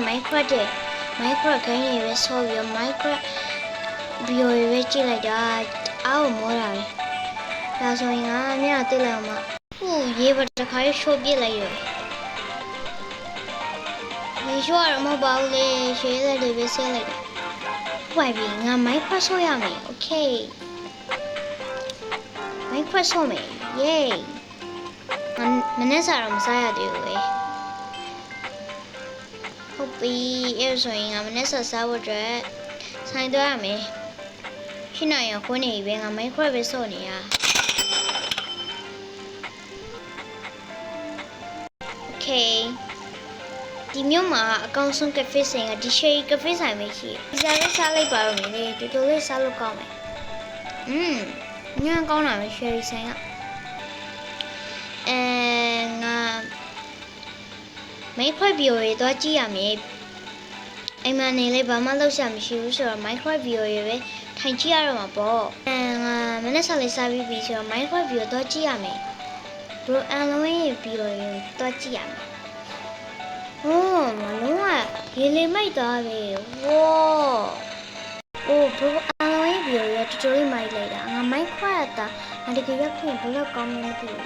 Minecraft တဲ့ Minecraft ခိုင်းနေပဲဆော့ပြီးတော့ Minecraft video တွေပဲကြည့်လိုက်တာအားကိုမောတာပဲဒါဆိုရင်ငါမျက်နှာတိတ်လိုက်အောင်မဟုတ်ရေးပါတခါရှိုးပြစ်လိုက်ရမင်းရှိုးရမဟုတ်ပါဘူးလေရွှေသက်တွေပဲဆဲလိုက်တာဟုတ်ပြီငါ Minecraft ဆော့ရမယ် Okay Minecraft ဆော့မယ် Yay မနေ့စားတော့မစားရသေးဘူးလေဟုတ်ပြီအဲ့ဆိုရင်ငါမနေ့စားဖို့အတွက်ဆိုင်သွားရမယ်ရှင်းနိုင်ရခွန်းနေပြီငါ Minecraft ပဲဆော့နေရ Okay ဒီမြို့မှာအကောင်ဆုံး cafe ဆိုင်ကဒီ Sherry cafe ဆိုင်ပဲရှိတယ်ဒီစားလေးစားလိုက်ပါတော့မယ်လေတူတူလေးစားလို့ကောင်းမယ်ညံကောင်းတာပဲ Sherry ဆိုင်ကငါ Minecraft video တွေတော့ကြည့်ရမယ်အိမ်မှာနေလေဘာမှလုပ်ရမရှိဘူးဆိုတော့ Minecraft video တွေပဲထိုင်ကြည့်ရတော့မှာပေါ့ငါမနေ့ကလေးစားပြီးပြီဆိုတော့ Minecraft video တော့ကြည့်ရမယ် Bro Alloy video တွေတော့ကြည့်ရမယ်မလုံးဝရေလေမိုက်သွားပြီဝေါBro Alloy video တွေတော်တော်လေးမိုက်လိုက်တာငါ Minecraft တာငါတကယ်ရောက်ခင်ဘယ်တော့ကောင်းမှမသိဘူး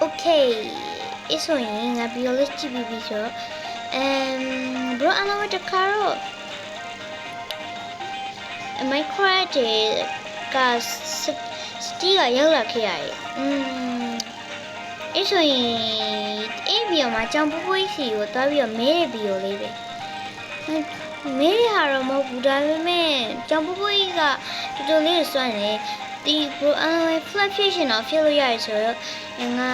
Okay အဲ့ဆိုရင်ငါ video လေးကြည့်ပြီးပြီဆိုတော့Bro Alloy တခါတော့ Minecraft ကစတီးကရောက်လာခဲ့ရတယ်အဲ့ဆိုရင်အဲ့ဗီဒီယိုမှာကြောင်ပူပူစီကိုတွားပြီးတော့မဲတဲ့ဗီဒီယိုလေးပဲမဲရတော့မဟုတ်ဘူးဒါပေမဲ့ကြောင်ပူပူကတော်တော်လေးစွန့်နေဒီ Bro Alloy Flat Fiction တော့ဖြစ်လို့ရတယ်ဆိုတော့ငါ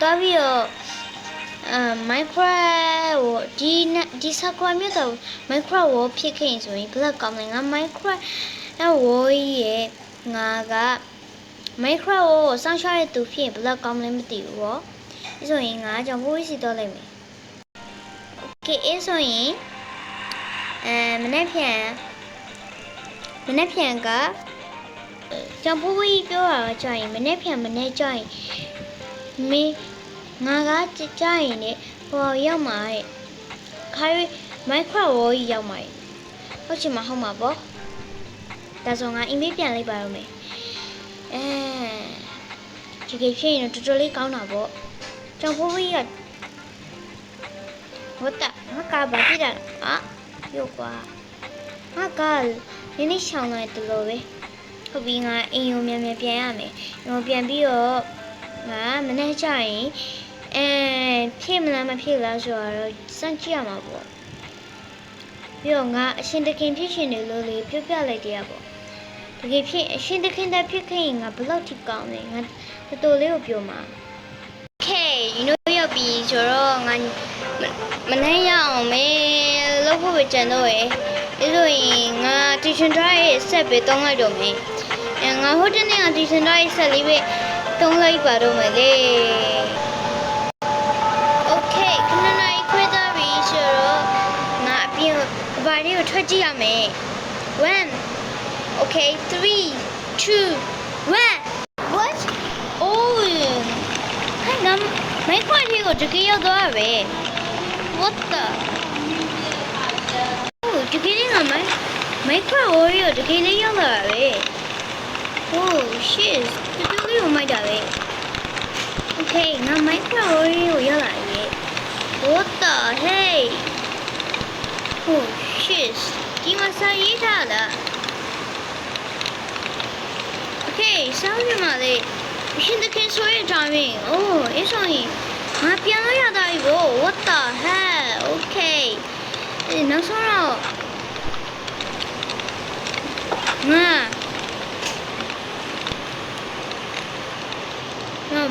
တွားပြီးတော့Minecraft ကိုဒီစကွာမြတ်တော့ Minecraft ကိုဖြစ်ခဲ့ရင်ဆိုရင်ဘယ်လောက်ကောင်းလဲငါ Minecraft ဝိုးရဲ့ငါက Minecraft ကိုစောင့်ရှောက်ရတဲ့သူဖြစ်ရင်ဘယ်လောက်ကောင်းလဲမသိဘူးပေါ့အဲဆိုရင်ငါကြောင့်ပိုးစီတော့လိုက်မယ် Okay အဲဆိုရင်မနေ့ပြန်ကကြောင့်ပိုးပြောတာကြာရင်မနေ့ကြာရင်မင်းငါကကြာရင်လေဟိုရောက်မှာတဲ့ခါရီ Minecraft ဝေါ်ကြီးရောက်မှာဟုတ်ချင်မှာဟုတ်မှာပေါ့ဒါဆိုငါအင်မေးပြန်လိုက်ပါတော့မယ်ဒီကိဖြစ်ရင်တော်တော်လေးကောင်းတာပေါ့ကြောင်ဖိုးကြီးကဟုတ်တာငါကဘာဖြစ်တာရုပ်ကွာငါကနည်းနည်းရှောင်းလိုက်တယ်လို့ပဲဟုတ်ပြီငါအိမ်ရုံမြန်ပြန်ရမယ်ရုံပြန်ပြီးတော့ငါမနေ့ကျရင်ဖြစ်မလားမဖြစ်လားဆိုတော့စမ်းကြည့်ရမှာပေါ့ပြီးတော့ငါအရှင်တခင်ဖြစ်ရှင်တယ်လို့လေပြောပြလိုက်တယ်ပေါ့တကယ်ဖြစ်အရှင်တခင်တက်ဖြစ်ခဲ့ရင်ငါဘယ်လောက်ထိကောင်းလဲငါတော်တော်လေးကိုပြောမှာ Okay you know ရောက်ပြီဆိုတော့ငါမနေ့ရအောင်မေးလုပ်ဖို့ပဲကြံတော့ရယ်အဲဆိုရင်ငါ tuition drive ရဲ့ဆက်ပဲတောင်းလိုက်တော့မယ်ငါဟိုတနေ့က tuition drive ရဲ့ဆက်လေးပဲတောင်းလိုက်ပါတော့မယ်လေOkay ခဏနိုင်ခွဲသွားပြီဆိုတော့ငါအပြင်ဘာလေးကိုထွက်ကြည့်ရမယ် Okay 3 2 1 Whatငါ Minecraft ကိုတကယ်ရောက်သွားပဲ What the တကယ်လေးငါ Minecraft ကိုတကယ်လေးရောက်လာပဲ shit တူတူလေးကိုမိုက်တာပဲ Okay ငါ Minecraft ကိုရောက်လာပြီ What the hey shit ဒီမှာစာရေးထားတာ Okay စောင်းရမှာလေအရှင်တခင်ဆိုရင်ဒါမင်းအဲ့ဆိုရင်ငါပြန်လို့ရတာပြီဗော What the hell Okay နောက်ဆုံးတော့ငါ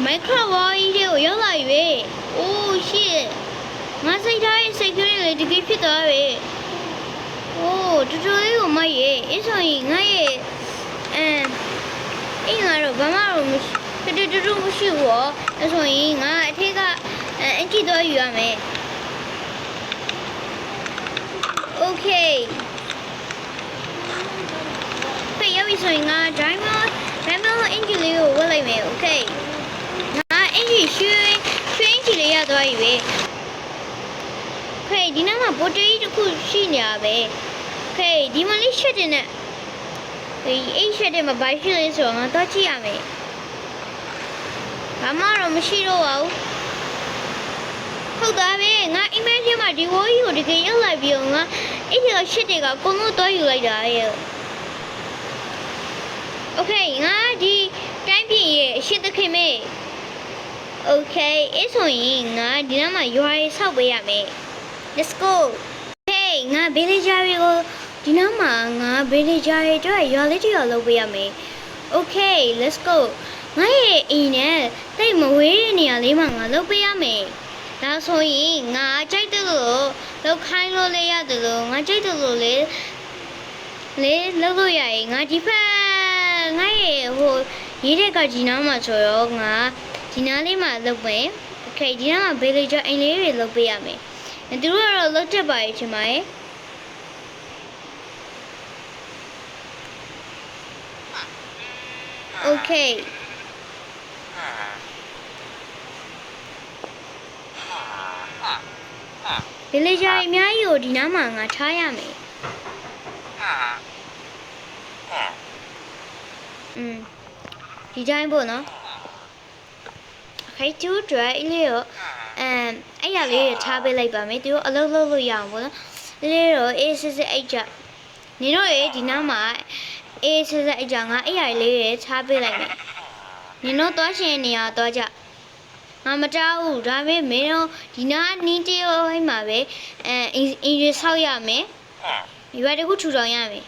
Minecraft ဝါးကြီးတွေကိုရောက်လာပြီ shit ငါစိတ်ထားရဲ့စိတ်ကလေးတကယ်ဖြစ်သွားပြီတော်တော်လေးကိုမိုက်ရဲ့အဲ့ဆိုရင်ငါရဲ့ငါတော့ဘာမှတူတူမရှိဘူးပေါ့အဲ့ဆိုရင်ငါအထက်ကအင်ဂျီတော့ယူရမယ် Okay ဖေးရပြီဆိုရင်ငါ diamond အင်ဂျီလေးကိုဝတ်လိုက်မယ် Okay ငါအင်ဂျီရွှေအင်ဂျီလေးရသွားပြီပဲ Okay ဒီနားမှာဘော်တေးတစ်ခုရှိနေရပဲโอเคဒီမှာလေးရှက်တင်နဲ့ဒီအိတ်ရှက်တင်မှာဘာရှိလဲဆိုတော့ငါတော့ကြည့်ရမယ်ဘာမှတော့မရှိတော့ပါဘူးဟုတ်သားပဲငါအိမ်မက်ထဲမှာဒီဝိုးကြီးကိုတကယ်ရောက်လာပြီးတော့ငါအဲ့ဒီရှက်တွေကအကုန်လုံးတော့ယူလိုက်တာရဲ့โอเคငါဒီတိုင်းပြည်ရဲ့အရှိသခင်မေโอเคအဲ့ဆိုရင်ငါဒီနားမှာရွာရေးဆောက်ပေးရမယ် let's go hey ငါ villager တွေကိုဒီနားမှာငါ villager တွေအတွက်ရွာလေးတစ်ရွာလုပ်ပေးရမယ် okay let's go ငါရဲ့အိမ်နဲ့တိတ်မဝေးတဲ့နေရာလေးမှာငါလုပ်ပေးရမယ်ဒါဆိုရင်ငါကြိုက်တယ်လို့လုပ်ခိုင်းလို့လေးရတယ်လို့ငါကြိုက်တယ်လို့လေလုပ်လို့ရရင်ငါဒီဖက်ငါရဲ့ဟိုရေးတဲ့ကဒီနားမှာဆိုတော့ငါဒီနားလေးမှာလုပ်မယ်โอเคဒီနားမှာ villager အိမ်လေးတွေလုပ်ပေးရမယ်သူတို့ကတော့လုပ်တတ်ပါရဲ့ချင်ပါရဲ့โอเคvillager အများကြီးကိုဒီနားမှာငါထားရမယ်ဒီတိုင်းပေါ့နော်ခိုင်တူဒရအိလေးရောအဲ့ရလေးထားပေးလိုက်ပါမယ်သူတို့အလုပ်လုပ်လို့ရအောင်ပေါ့နော်လေးရောအေးစစ်စစ်အိတ်ကြနေတော့ရေဒီနားမှာအေးစစ်စစ်အိတ်ကြငါအဲ့ရလေးတွေထားပေးလိုက်မယ်နေတော့သွားရှင်နေရတော့ကြငါမတောက်ဘူးဒါပေမဲ့မင်းတို့ဒီနားနင်းတေးဟိုမှာပဲအင်ဂျင်ဆောက်ရမယ်ဒီဘက်တခုထူထောင်ရမယ်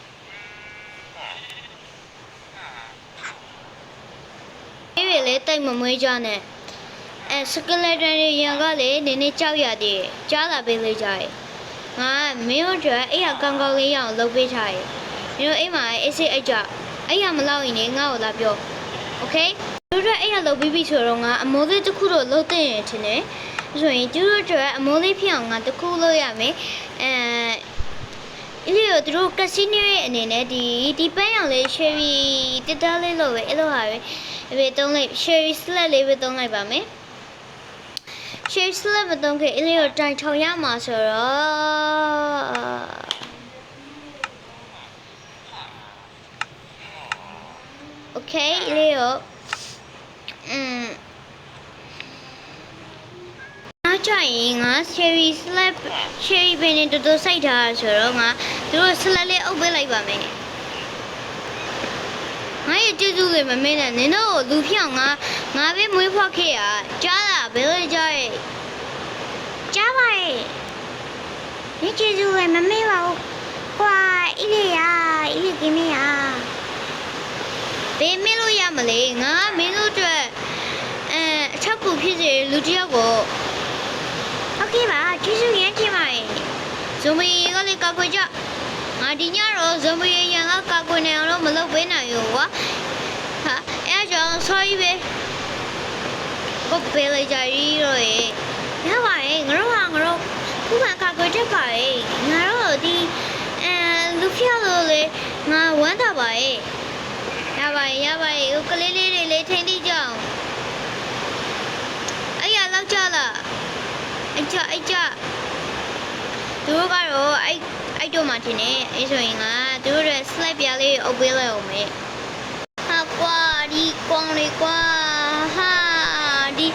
အေးလေတိတ်မမွေးကြနဲ့စကလက်တန်တွေရံကလေနည်းနည်းကြောက်ရသေးတယ်ကြားလာပေးလိုက်ကြတယ်ငါမင်းတို့အတွက်အဲ့ရကောင်းကောင်းလေးရအောင်လုပ်ပေးထားတယ်မင်းတို့အိမ်မှာအေးစိတ်အိတ်ကြအဲ့ရမလောက်ရင်လည်းငါ့ကိုလာပြောโอเคသူတို့အဲ့ရလုပ်ပြီးပြီဆိုတော့ငါအမိုးလေးတစ်ခုတော့လုပ်တဲ့ရထင်တယ်ဆိုရင်သူတို့အတွက်အမိုးလေးဖြစ်အောင်ငါတစ်ခုလုပ်ရမယ်အဲ့ဒီတော့သူတို့ကက်စီနိုရဲ့အနေနဲ့ဒီပန်းရောင်လေး cherry တက်တာလေးလုပ်ပဲအဲ့လိုဟာပဲအဲ့တုံးလိုက် cherry salad လေးပဲတုံးလိုက်ပါမယ်cherry salad မတုံးခဲ့အဲ့ဒီတော့တိုင်ထောင်ရမှာဆိုတော့โอเคအဲ့ဒီတော့အားကြရင်ငါ cherry salad cherry ပင်နဲ့တော်တော်စိုက်ထားဆိုတော့ငါသူတို့ salad လေးအုပ်ပေးလိုက်ပါမယ်ငါရဲ့ကျေးဇူးတွေမမင်းနဲ့နင်တို့လူဖြောင်းငါပဲမွေးဖွားခဲ့ရကြားလာဘယ်လိုကြားရဲ့ကြားပါရဲ့ဒီကျေးဇူးတွေမမင်းပါဘူးကွာအီလေးကင်းမရဘယ်မင်းလို့ရမလဲငါမင်းတို့အတွက်အချက်ကူဖြစ်စေလူတယောက်ကိုโอเคပါကျေးဇူးရမ်းတင်ပါတယ်ဇွန်မီကလေးကောက်ခွေကြငါဒီညတော့ဇွန်မီရန်ကကောက်ခွေနေအောင်လို့မလုပ်ပေးနိုင်ဘူးကွာဟာအဲ့ကြောင့် sorry ပဲကိုပေးလိုက်ကြရီတော့ရေရပါရဲ့ငါတို့ခုမှကောက်ခွေတက်ပါရဲ့ငါတို့ဒီလူဖျက်လို့လေငါဝမ်းသာပါရဲ့ရပါရဲ့ကလေးလေးတွေလေထိန်းသိကြအောင်အဲ့ရလောက်ကြလားအိတ်ကြသူတို့ကတော့အိတ်တော့မှထင်နေအဲ့ဆိုရင်ငါသူတို့ရဲ့ slide ပြလေးအုပ်ပေးလိုက်အောင်မယ်ဟာကွာဒီကောင်းလေးကွာဟာဒီ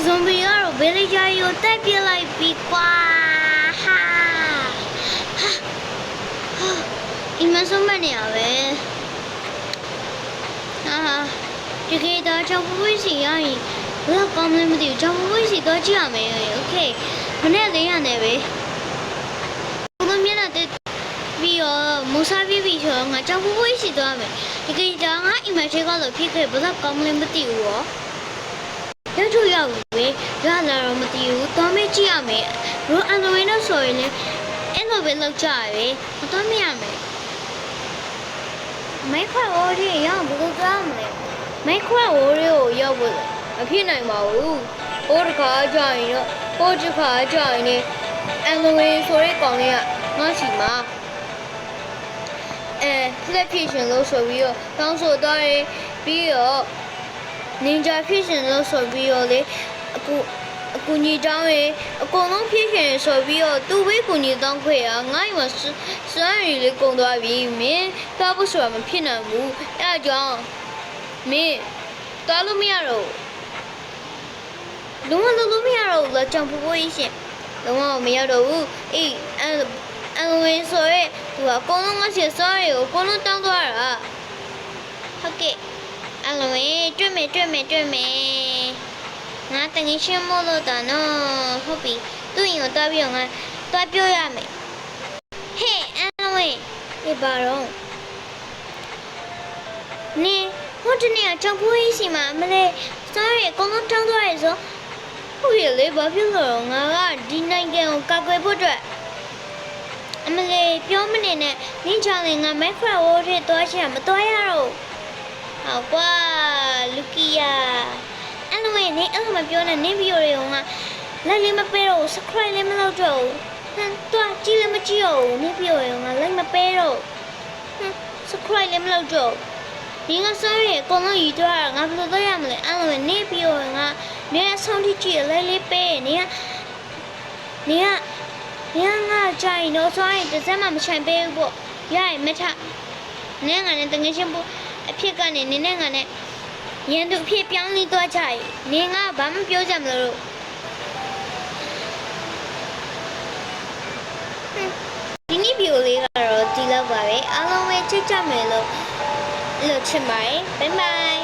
ဇွန်ဘီကတော့ဘယ်လေးကြရောတက်ပြလိုက်ပြီကွာဟာအင်မဆုံးမနေရပဲဒီကေတော့ချောင်းပွေးစီရရင်ဘယ်ကောင်းလဲမသိဘူးချောင်းပွေးစီတော့ကြည့်ရမယ်โอเคမနေ့လေးရတယ်ပဲဘုံမျက်နှာတက်ပြီးတော့မူစားပြီးပြီဆိုတော့ငါချောင်းပွေးစီသွားမယ်ဒီကေတော့ငါအင်မချေကတော့ဖြစ်ခဲ့ဘယ်ကောင်းလဲမသိဘူးရောရောက်ထူရောက်ပဲရလာတော့မသိဘူးသွားမေးကြည့်ရမယ်ရိုးအန်ဒရိုင်တော့ဆိုရင်လည်းအဲ့လိုပဲလောက်ကြရပဲမသွားမရမယ်မိုက်ခွက်အိုးလေးရောက်ဘယ်လိုသွားမလဲမိုက်ခွက်အိုးလေးကိုရောက်ဖို့မဖြစ်နိုင်ပါဘူးဟိုတစ်ခါကြာရင်တော့ဟိုတစ်ခါကြာရင်လည်းအန်ဒရိုင်ဆိုတဲ့ကောင်လေးကငါ့စီမှာflation လို့ဆိုပြီးတော့တောင်းဆိုတော့ပြီးတော့ ninja fiction လို့ဆိုပြီးတော့လေအခု အကူကြီးတောင်းရေအကုန်လုံးဖြည့်ရှင်ဆိုပြီးတော့သူ့ဝေးကူကြီးတောင်းခွေကငါ့မှာစွမ်းရည်လေးကုန်သွားပြီမင်းသွားဖို့ဆိုတာမဖြစ်နိုင်ဘူးအဲအကြောင်းမင်းသွားလို့မရတော့လုံးဝလုံးမရတော့ဘူးလားကြောင်ဖိုးဖိုးကြီးရှင်လုံးဝမရတော့ဘူးအေးအန်ဝင်ဆိုရဲသူကအကုန်လုံးငါ့ဆီစွမ်းရည်ကိုအကုန်လုံးတောင်းသွားတာဟုတ်ကဲ့အန်ဝင်တွေ့မယ်ငါတငယ်ချင်းမို့လို့တာနော်ဟုတ်ပြီသူ့ရင်ကိုတွားပြီးတော့ငါတွားပြောရမယ်ဟဲ့အန်ဝင်ဒီပါတော့နင်ဟိုတနေ့ကကြောင်ဖိုးကြီးစီမှာမလဲစွမ်းရည်အကုန်လုံးတောင်းသွားရဲဆိုဟုတ်ရလေဘာဖြစ်လို့ငါကဒီနိုင်ငံကိုကာကွယ်ဖို့အတွက်အမလေးပြောမနေနဲ့နင်းချောင်းလေးငါမိုက်ဖရာဝိုးထဲသွားချင်မသွားရတော့ဟောကွာလူကီယာအဲ့လိုနဲ့နင်းအဲ့လိုမပြောနဲ့နင်းဗီဒီယိုတွေကငါလိုက်လေးမပေးတော့ subscribe လေးမလုပ်တော့ဟန်သွားကြည့်လည်းမကြည့်တော့နင်းဗီဒီယိုတွေကငါလိုက်မပေးတော့subscribe လည်းမလုပ်တော့နင်းကစားရအကုန်လုံးယူသွားတာငါဘယ်လိုလုပ်ရမလဲအဲ့လိုနင်းဗီဒီယိုကငါနင်းအဆုံးထိကြည့်လိုက်လေးပေးနင်းငါကြိုင်တော့ဆိုရင်တစ်စက်မှမချိုင်ပေးဘူးပေါ့ရရင်မထနင်းငါနဲ့တငယ်ချင်းပို့အဖြစ်ကနေနင်းနဲ့ငါနဲ့ရန်သူအဖြစ်ပြောင်းလဲသွားကြရင်နင်းကဘာမှပြောကြမလို့ဒီနေ့ဗီဒီယိုလေးကတော့ဒီလောက်ပါပဲအားလုံးပဲချစ်ကြမယ်လို့ချင်ပါတယ်ဘိုင်ဘိုင်